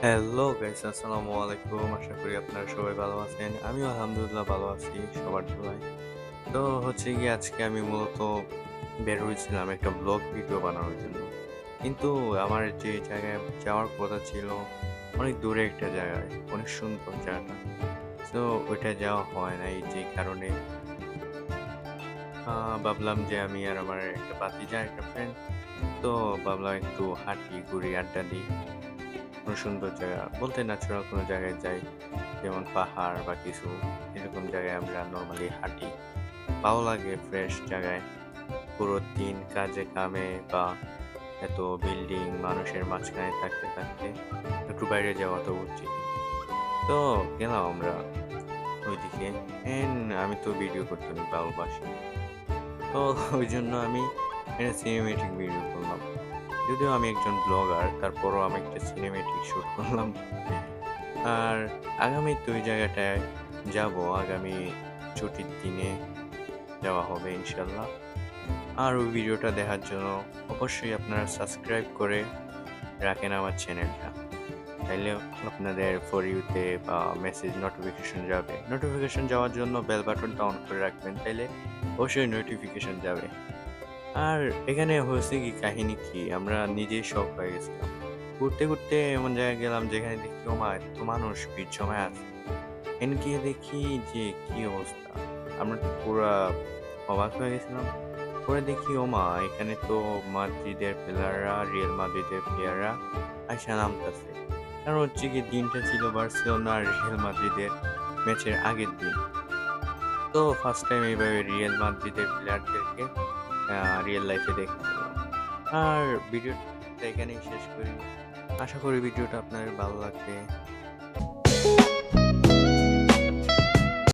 Hello guys, আসসালামু আলাইকুম। আশা করি আপনারা সবাই ভালো আছেন। আমিও আলহামদুলিল্লাহ ভালো আছি সবার দোয়ায়। তো হচ্ছে গিয়ে আজকে আমি মূলত বের হয়েছিলাম একটা ব্লগ ভিডিও বানানোর জন্য। কিন্তু আমার যে জায়গায় যাওয়ার কথা ছিল অনেক দূরে একটা জায়গায়, অনেক সুন্দর জায়গাটা। তো ওইটা যাওয়া হয় নাই যে কারণে ভাবলাম যে আমি আর আমার একটা ভাতিজা, একটা ফ্রেন্ড, তো ভাবলাম একটু হাঁটি, ঘুরি, আড্ডা দিই। কোনো সুন্দর জায়গা বলতে ন্যাচারাল কোনো জায়গায় যাই। যেমন পাহাড় বা কিছু এরকম জায়গায় আমরা নরমালি হাঁটি। ভালো লাগে ফ্রেশ জায়গায়। পুরো দিন কাজে কামে বা এত বিল্ডিং মানুষের মাঝখানে থাকতে থাকতে একটু বাইরে যাওয়া তো উচিত। তো গেলাম আমরা ওইদিকে। আমি তো ভিডিও করতে অনেক ভালোবাসি। তো ওইজন্য আমি একটা সিনেমেটিক ভিডিও করলাম। যদিও আমি একজন ব্লগার, তারপরও আমি একটা সিনেমেটিক শুট করলাম। আর আগামীতে ওই জায়গাটায় যাবো। আগামী ছুটির দিনে যাওয়া হবে ইনশাল্লাহ। আর ওই ভিডিওটা দেখার জন্য অবশ্যই আপনারা সাবস্ক্রাইব করে রাখেন আমার চ্যানেলটা। তাইলে আপনাদের ফর ইউতে বা মেসেজ নোটিফিকেশন যাবে। নোটিফিকেশন যাওয়ার জন্য বেল বাটনটা অন করে রাখবেন, তাইলে অবশ্যই নোটিফিকেশন যাবে। আর এখানে হয়েছে কি, কাহিনী কি, আমরা নিজেই শক হয়ে গেছিলাম। ঘুরতে ঘুরতে এমন জায়গায় গেলাম যেখানে দেখি ওমা এত মানুষ ভিড় জমায় আছে। এখানে গিয়ে দেখি যে কি অবস্থা! আমরা তো পুরা অবাক হয়ে গেছিলাম। পরে দেখি ওমা এখানে তো মাদ্রিদের প্লেয়াররা, রিয়াল মাদ্রিদের প্লেয়াররা আইসা নামতাছে। কারণ হচ্ছে গিয়ে দিনটা ছিল বার্সেলোনা আর রিয়াল মাদ্রিদের ম্যাচের আগের দিন। তো ফার্স্ট টাইম এইভাবে রিয়াল মাদ্রিদের প্লেয়ারদেরকে রিয়েল লাইফে দেখেছিলাম। আর ভিডিওটা এখানেই শেষ করি। আশা করি ভিডিওটা আপনাদের ভালো লাগবে।